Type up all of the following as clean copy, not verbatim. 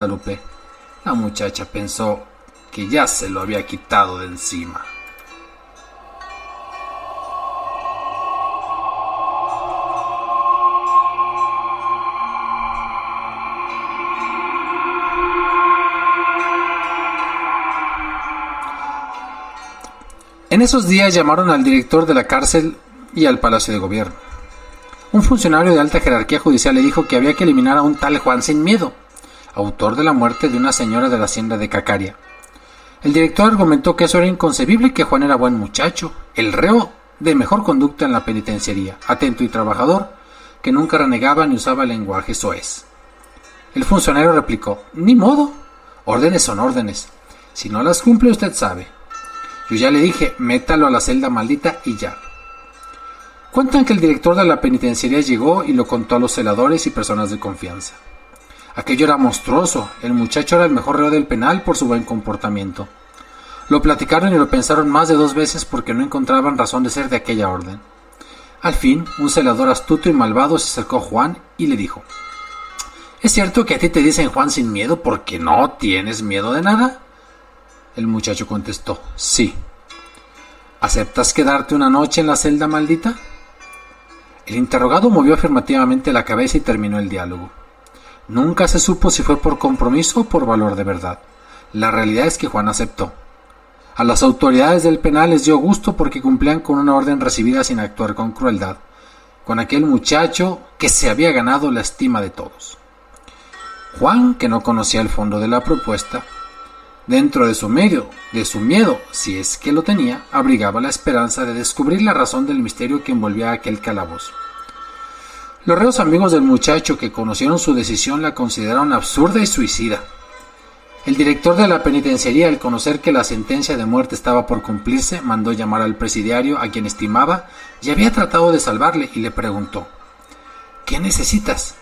Guadalupe. La muchacha pensó que ya se lo había quitado de encima. En esos días llamaron al director de la cárcel y al Palacio de Gobierno. Un funcionario de alta jerarquía judicial le dijo que había que eliminar a un tal Juan Sin Miedo, autor de la muerte de una señora de la hacienda de Cacaria. El director argumentó que eso era inconcebible, que Juan era buen muchacho, el reo de mejor conducta en la penitenciaría, atento y trabajador, que nunca renegaba ni usaba lenguaje soez. El funcionario replicó: ni modo, órdenes son órdenes, si no las cumple usted sabe. Yo ya le dije, métalo a la celda maldita y ya. Cuentan que el director de la penitenciaría llegó y lo contó a los celadores y personas de confianza. Aquello era monstruoso, el muchacho era el mejor reo del penal por su buen comportamiento. Lo platicaron y lo pensaron más de 2 veces porque no encontraban razón de ser de aquella orden. Al fin, un celador astuto y malvado se acercó a Juan y le dijo: ¿es cierto que a ti te dicen Juan Sin Miedo porque no tienes miedo de nada? El muchacho contestó: sí. ¿Aceptas quedarte una noche en la celda maldita? El interrogado movió afirmativamente la cabeza y terminó el diálogo. Nunca se supo si fue por compromiso o por valor de verdad. La realidad es que Juan aceptó. A las autoridades del penal les dio gusto porque cumplían con una orden recibida sin actuar con crueldad, con aquel muchacho que se había ganado la estima de todos. Juan, que no conocía el fondo de la propuesta, dentro de su miedo, si es que lo tenía, abrigaba la esperanza de descubrir la razón del misterio que envolvía aquel calabozo. Los reos amigos del muchacho que conocieron su decisión la consideraron absurda y suicida. El director de la penitenciaría, al conocer que la sentencia de muerte estaba por cumplirse, mandó llamar al presidiario, a quien estimaba y había tratado de salvarle, y le preguntó: ¿qué necesitas?,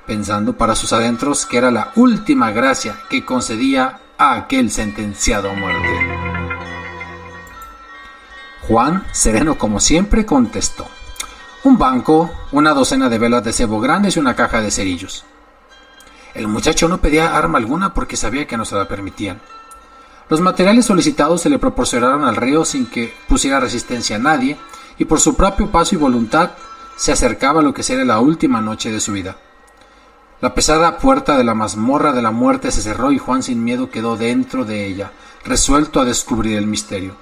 pensando para sus adentros que era la última gracia que concedía a aquel sentenciado a muerte. Juan, sereno como siempre, contestó: un banco, una docena de velas de cebo grandes y una caja de cerillos. El muchacho no pedía arma alguna porque sabía que no se la permitían. Los materiales solicitados se le proporcionaron al reo sin que pusiera resistencia a nadie, y por su propio paso y voluntad se acercaba a lo que sería la última noche de su vida. La pesada puerta de la mazmorra de la muerte se cerró y Juan Sin Miedo quedó dentro de ella, resuelto a descubrir el misterio.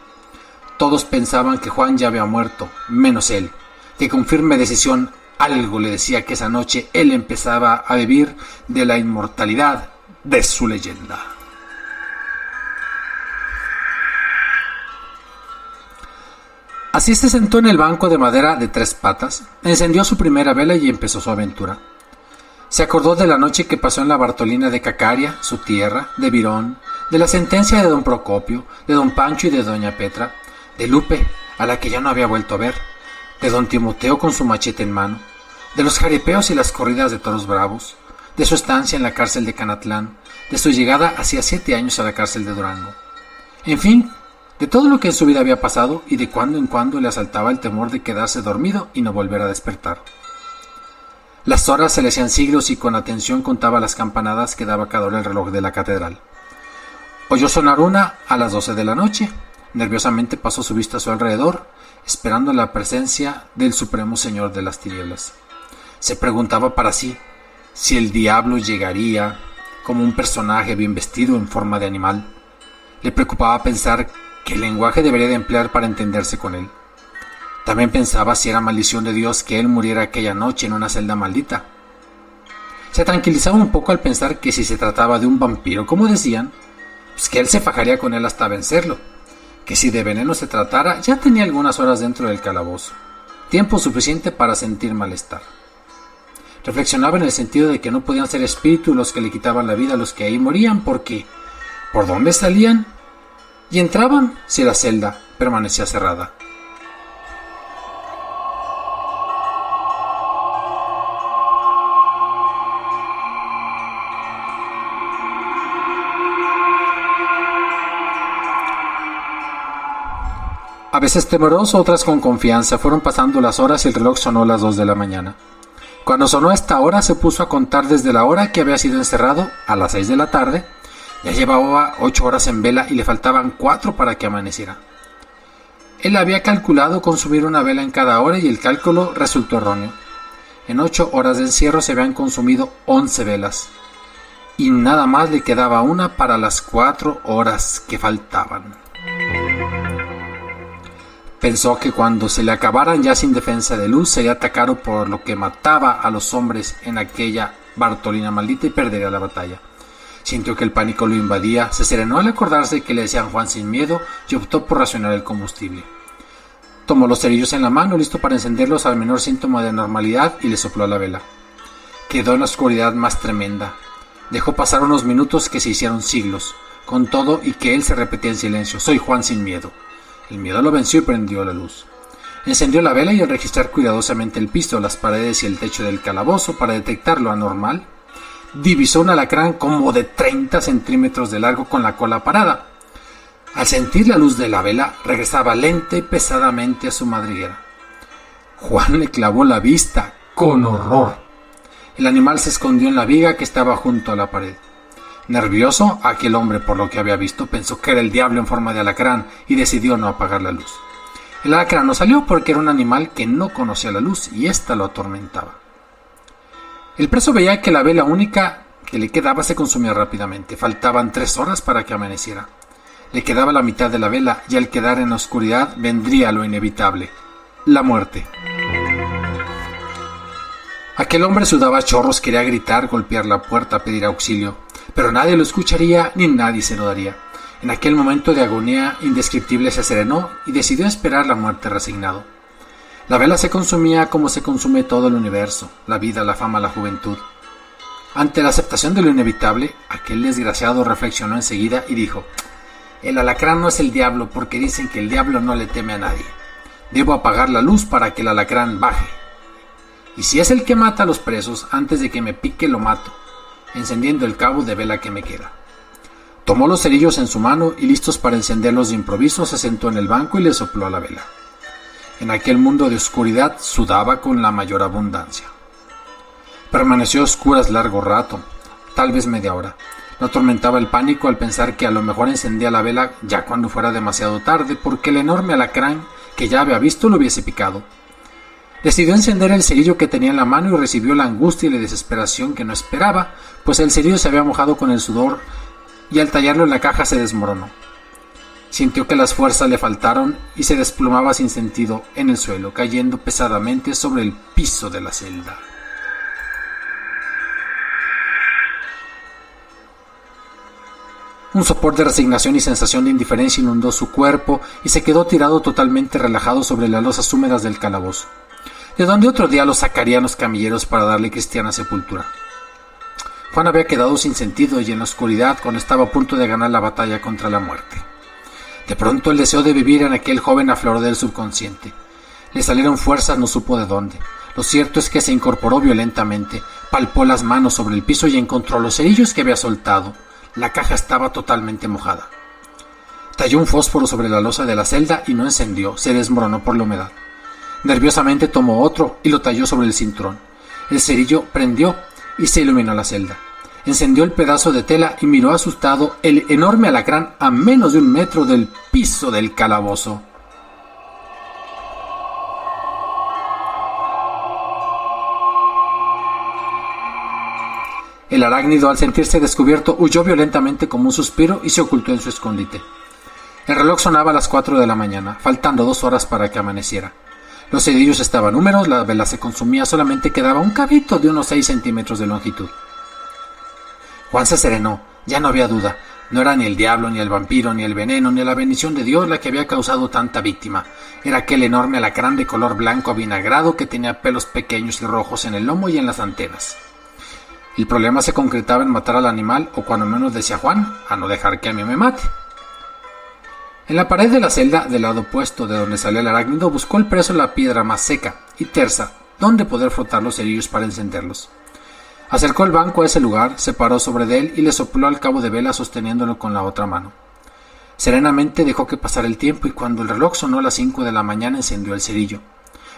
Todos pensaban que Juan ya había muerto, menos él, que con firme decisión algo le decía que esa noche él empezaba a vivir de la inmortalidad de su leyenda. Así se sentó en el banco de madera de 3 patas, encendió su primera vela y empezó su aventura. Se acordó de la noche que pasó en la Bartolina de Cacaria, su tierra, de Virón, de la sentencia de don Procopio, de don Pancho y de doña Petra, de Lupe, a la que ya no había vuelto a ver, de don Timoteo con su machete en mano, de los jaripeos y las corridas de toros bravos, de su estancia en la cárcel de Canatlán, de su llegada hacía 7 años a la cárcel de Durango. En fin, de todo lo que en su vida había pasado y de cuando en cuando le asaltaba el temor de quedarse dormido y no volver a despertar. Las horas se le hacían siglos y con atención contaba las campanadas que daba cada hora el reloj de la catedral. Oyó sonar una a las 12 de la noche. Nerviosamente pasó su vista a su alrededor, esperando la presencia del Supremo Señor de las Tinieblas. Se preguntaba para sí si el diablo llegaría como un personaje bien vestido en forma de animal. Le preocupaba pensar qué lenguaje debería de emplear para entenderse con él. También pensaba si era maldición de Dios que él muriera aquella noche en una celda maldita. Se tranquilizaba un poco al pensar que si se trataba de un vampiro, como decían, pues que él se fajaría con él hasta vencerlo. Que si de veneno se tratara, ya tenía algunas horas dentro del calabozo, tiempo suficiente para sentir malestar. Reflexionaba en el sentido de que no podían ser espíritus los que le quitaban la vida a los que ahí morían, porque ¿por dónde salían? Y entraban si la celda permanecía cerrada. A veces temeroso, otras con confianza, fueron pasando las horas y el reloj sonó las 2 de la mañana. Cuando sonó esta hora, se puso a contar desde la hora que había sido encerrado, a las 6 de la tarde. Ya llevaba 8 horas en vela y le faltaban 4 para que amaneciera. Él había calculado consumir una vela en cada hora y el cálculo resultó erróneo. En 8 horas de encierro se habían consumido 11 velas. Y nada más le quedaba una para las 4 horas que faltaban. Pensó que cuando se le acabaran ya sin defensa de luz, sería atacado por lo que mataba a los hombres en aquella Bartolina maldita y perdería la batalla. Sintió que el pánico lo invadía, se serenó al acordarse que le decían Juan sin miedo y optó por racionar el combustible. Tomó los cerillos en la mano, listo para encenderlos al menor síntoma de normalidad, y le sopló a la vela. Quedó en la oscuridad más tremenda. Dejó pasar unos minutos que se hicieron siglos, con todo y que él se repetía en silencio: soy Juan sin miedo. El miedo lo venció y prendió la luz. Encendió la vela y al registrar cuidadosamente el piso, las paredes y el techo del calabozo para detectar lo anormal, divisó un alacrán como de 30 centímetros de largo con la cola parada. Al sentir la luz de la vela, regresaba lenta y pesadamente a su madriguera. Juan le clavó la vista con horror. El animal se escondió en la viga que estaba junto a la pared. Nervioso, aquel hombre, por lo que había visto, pensó que era el diablo en forma de alacrán y decidió no apagar la luz. El alacrán no salió porque era un animal que no conocía la luz y ésta lo atormentaba. El preso veía que la vela única que le quedaba se consumía rápidamente. Faltaban 3 horas para que amaneciera. Le quedaba la mitad de la vela y al quedar en la oscuridad vendría lo inevitable: la muerte. Aquel hombre sudaba a chorros, quería gritar, golpear la puerta, pedir auxilio, pero nadie lo escucharía ni nadie se lo daría. En aquel momento de agonía indescriptible se serenó y decidió esperar la muerte resignado. La vela se consumía como se consume todo el universo, la vida, la fama, la juventud. Ante la aceptación de lo inevitable, aquel desgraciado reflexionó enseguida y dijo: el alacrán no es el diablo, porque dicen que el diablo no le teme a nadie. Debo apagar la luz para que el alacrán baje. Y si es el que mata a los presos, antes de que me pique lo mato, encendiendo el cabo de vela que me queda. Tomó los cerillos en su mano y, listos para encenderlos de improviso, se sentó en el banco y le sopló a la vela. En aquel mundo de oscuridad sudaba con la mayor abundancia. Permaneció a oscuras largo rato, tal vez media hora. Lo atormentaba el pánico al pensar que a lo mejor encendía la vela ya cuando fuera demasiado tarde, porque el enorme alacrán que ya había visto lo hubiese picado. Decidió encender el cerillo que tenía en la mano y recibió la angustia y la desesperación que no esperaba, pues el cerillo se había mojado con el sudor y al tallarlo en la caja se desmoronó. Sintió que las fuerzas le faltaron y se desplomaba sin sentido en el suelo, cayendo pesadamente sobre el piso de la celda. Un sopor de resignación y sensación de indiferencia inundó su cuerpo y se quedó tirado totalmente relajado sobre las losas húmedas del calabozo, de donde otro día lo sacarían los camilleros para darle cristiana sepultura. Juan había quedado sin sentido y en la oscuridad cuando estaba a punto de ganar la batalla contra la muerte. De pronto el deseo de vivir en aquel joven afloró del subconsciente. Le salieron fuerzas, no supo de dónde. Lo cierto es que se incorporó violentamente, palpó las manos sobre el piso y encontró los cerillos que había soltado. La caja estaba totalmente mojada. Talló un fósforo sobre la losa de la celda y no encendió, se desmoronó por la humedad. Nerviosamente tomó otro y lo talló sobre el cinturón. El cerillo prendió y se iluminó la celda. Encendió el pedazo de tela y miró asustado el enorme alacrán a menos de 1 metro del piso del calabozo. El arácnido, al sentirse descubierto, huyó violentamente como un suspiro y se ocultó en su escondite. El reloj sonaba a las 4 de la mañana, faltando 2 horas para que amaneciera. Los cerillos estaban húmedos, la vela se consumía, solamente quedaba un cabito de unos 6 centímetros de longitud. Juan se serenó, ya no había duda. No era ni el diablo, ni el vampiro, ni el veneno, ni la bendición de Dios la que había causado tanta víctima. Era aquel enorme alacrán de color blanco avinagrado que tenía pelos pequeños y rojos en el lomo y en las antenas. El problema se concretaba en matar al animal, o cuando menos, decía Juan, a no dejar que a mí me mate. En la pared de la celda, del lado opuesto de donde salía el arácnido, buscó el preso la piedra más seca y tersa, donde poder frotar los cerillos para encenderlos. Acercó el banco a ese lugar, se paró sobre él y le sopló al cabo de vela sosteniéndolo con la otra mano. Serenamente dejó que pasara el tiempo y cuando el reloj sonó a las 5 de la mañana encendió el cerillo.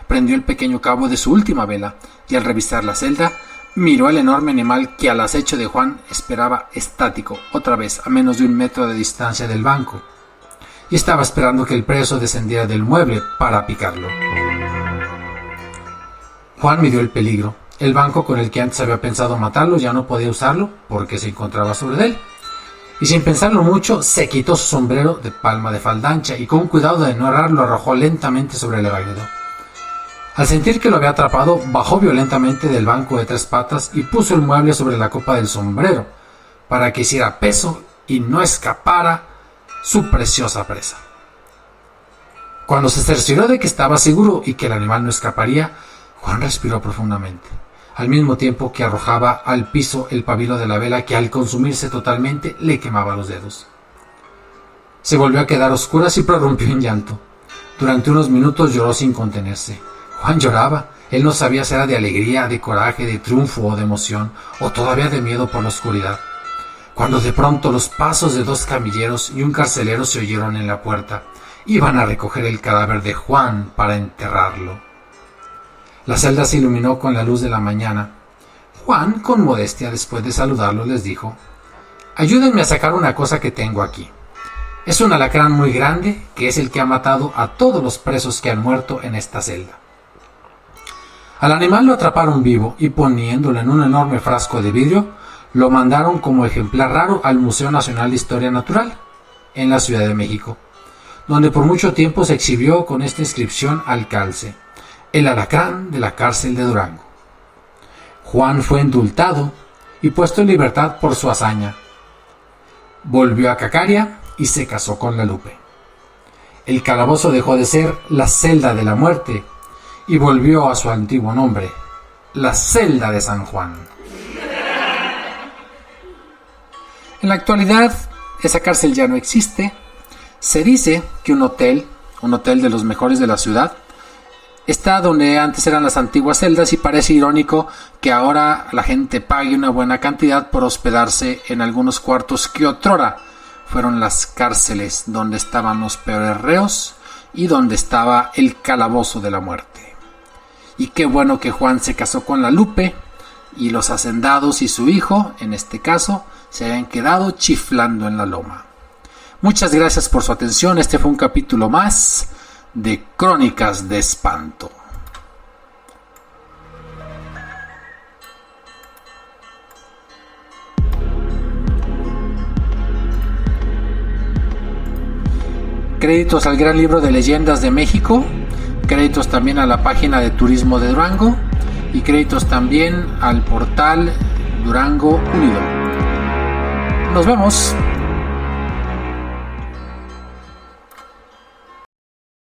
prendió el pequeño cabo de su última vela y al revisar la celda, miró al enorme animal que al acecho de Juan esperaba estático, otra vez a menos de 1 metro de distancia del banco, y estaba esperando que el preso descendiera del mueble para picarlo. Juan midió el peligro. El banco con el que antes había pensado matarlo ya no podía usarlo porque se encontraba sobre él. Y sin pensarlo mucho, se quitó su sombrero de palma de falda ancha y con cuidado de no errar lo arrojó lentamente sobre el águido. Al sentir que lo había atrapado, bajó violentamente del banco de 3 patas y puso el mueble sobre la copa del sombrero para que hiciera peso y no escapara su preciosa presa. Cuando se cercioró de que estaba seguro y que el animal no escaparía, Juan respiró profundamente, al mismo tiempo que arrojaba al piso el pabilo de la vela que al consumirse totalmente le quemaba los dedos. Se volvió a quedar a oscuras y prorrumpió en llanto. Durante unos minutos lloró sin contenerse. Juan lloraba. Él no sabía si era de alegría, de coraje, de triunfo o de emoción, o todavía de miedo por la oscuridad. Cuando de pronto los pasos de 2 camilleros y un carcelero se oyeron en la puerta. Iban a recoger el cadáver de Juan para enterrarlo. La celda se iluminó con la luz de la mañana. Juan, con modestia, después de saludarlos, les dijo: «Ayúdenme a sacar una cosa que tengo aquí. Es un alacrán muy grande que es el que ha matado a todos los presos que han muerto en esta celda». Al animal lo atraparon vivo y poniéndolo en un enorme frasco de vidrio, lo mandaron como ejemplar raro al Museo Nacional de Historia Natural, en la Ciudad de México, donde por mucho tiempo se exhibió con esta inscripción al calce: «El alacrán de la cárcel de Durango». Juan fue indultado y puesto en libertad por su hazaña. Volvió a Cacaria y se casó con la Lupe. El calabozo dejó de ser la celda de la muerte y volvió a su antiguo nombre, la celda de San Juan. En la actualidad, esa cárcel ya no existe. Se dice que un hotel de los mejores de la ciudad, está donde antes eran las antiguas celdas y parece irónico que ahora la gente pague una buena cantidad por hospedarse en algunos cuartos que otrora fueron las cárceles donde estaban los peores reos y donde estaba el calabozo de la muerte. Y qué bueno que Juan se casó con la Lupe y los hacendados y su hijo, en este caso, se hayan quedado chiflando en la loma. Muchas gracias por su atención. Este fue un capítulo más de Crónicas de Espanto. Créditos al Gran Libro de Leyendas de México, créditos también a la página de Turismo de Durango y créditos también al portal Durango Unido. Nos vemos.